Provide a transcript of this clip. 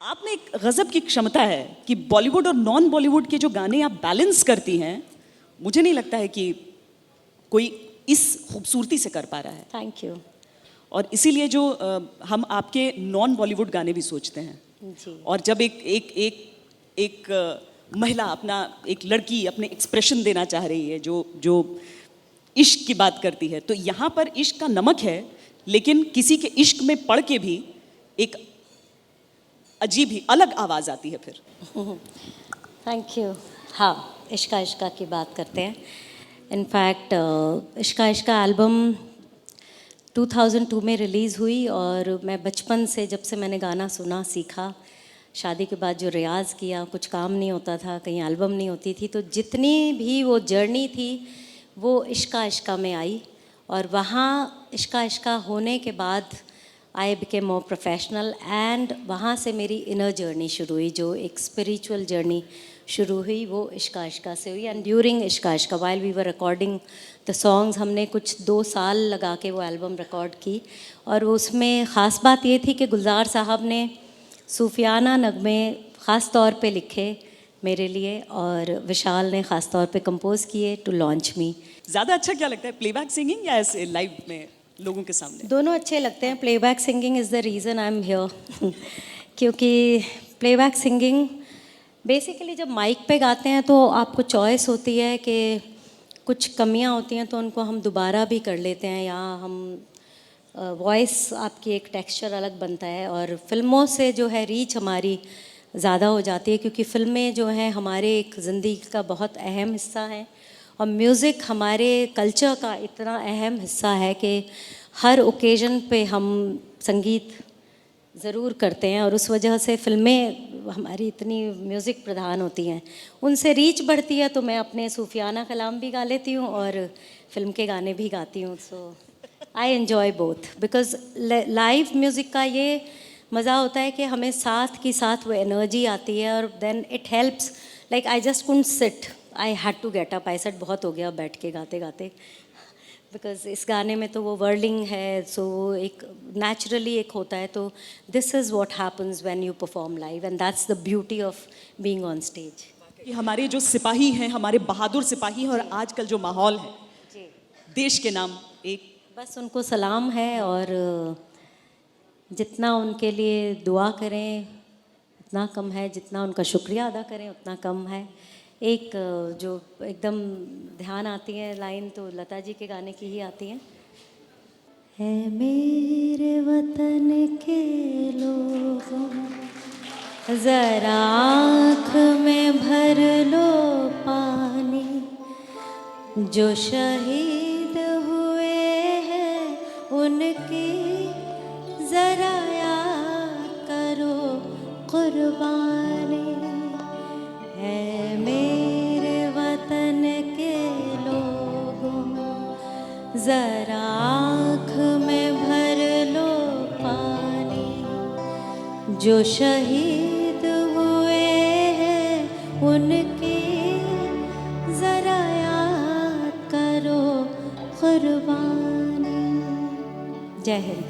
आप में एक गजब की क्षमता है कि बॉलीवुड और नॉन बॉलीवुड के जो गाने आप बैलेंस करती हैं, मुझे नहीं लगता है कि कोई इस खूबसूरती से कर पा रहा है। थैंक यू और इसीलिए जो हम आपके नॉन बॉलीवुड गाने भी सोचते हैं जी। और जब एक महिला अपना, एक लड़की अपने एक्सप्रेशन देना चाह रही है, जो इश्क की बात करती है, तो यहाँ पर इश्क का नमक है, लेकिन किसी के इश्क में पड़ के भी एक अजीब ही अलग आवाज़ आती है फिर। Thank you. हाँ, इश्का इश्का की बात करते हैं। इनफैक्ट इश्का इश्का एल्बम 2002 में रिलीज़ हुई और मैं बचपन से, जब से मैंने गाना सुना सीखा, शादी के बाद जो रियाज़ किया, कुछ काम नहीं होता था, कहीं एल्बम नहीं होती थी, तो जितनी भी वो जर्नी थी वो इश्का इश्का में आई। और वहाँ इश्का इश्का होने के बाद I became more professional and वहाँ से मेरी इनर जर्नी शुरू हुई, जो एक स्पिरिचुअल जर्नी शुरू हुई वो इश्का इश्का से हुई। एंड ड्यूरिंग इश्का इश्का while we were recording the songs, हमने कुछ 2 साल लगा के वो एल्बम रिकॉर्ड की। और उसमें ख़ास बात ये थी कि गुलजार साहब ने सूफियाना नगमे ख़ास तौर पे लिखे मेरे लिए और विशाल ने ख़ास तौर पे कंपोज किए टू लॉन्च मी। ज़्यादा अच्छा क्या लगता है, प्लेबैक सिंगिंग या ऐसे लाइव में लोगों के सामने? दोनों अच्छे लगते हैं। Playback singing is the reason I am here क्योंकि प्लेबैक सिंगिंग बेसिकली जब माइक पे गाते हैं तो आपको चॉइस होती है कि कुछ कमियां होती हैं तो उनको हम दोबारा भी कर लेते हैं, या हम वॉइस आपकी एक टेक्सचर अलग बनता है। और फिल्मों से जो है रीच हमारी ज़्यादा हो जाती है, क्योंकि फिल्में जो हैं हमारे एक ज़िंदगी का बहुत अहम हिस्सा है और म्यूज़िक हमारे कल्चर का इतना अहम हिस्सा है कि हर ओकेजन पे हम संगीत ज़रूर करते हैं। और उस वजह से फिल्में हमारी इतनी म्यूज़िक प्रधान होती हैं, उनसे रीच बढ़ती है। तो मैं अपने सूफियाना कलाम भी गा लेती हूँ और फिल्म के गाने भी गाती हूँ। So I enjoy both because live music का ये मज़ा होता है कि हमें साथ की साथ वो एनर्जी आती है और then it helps. Like I just couldn't sit, I had to get up. I said बहुत हो गया बैठ के गाते गाते, बिकॉज इस गाने में तो वो वर्डिंग है, सो वो एक नेचुरली एक होता है। तो this is what happens when you perform live and that's the beauty of being on stage. कि हमारे जो सिपाही हैं, हमारे बहादुर सिपाही हैं, और आजकल जो माहौल है जी, देश के नाम, एक बस उनको सलाम है और जितना उनके लिए दुआ करें उतना कम है, जितना उनका शुक्रिया अदा करें उतना कम है। एक जो एकदम ध्यान आती है लाइन तो लता जी के गाने की ही आती है मेरे वतन के लोगों ज़रा आँख में भर लो पानी, जो शहीद हुए हैं उनकी ज़रा याद करो कुर्बानी। है मेरे वतन के लोगों ज़रा आँख में भर लो पानी, जो शहीद हुए हैं उनकी ज़रा याद करो कुर्बानी। जय हिंद।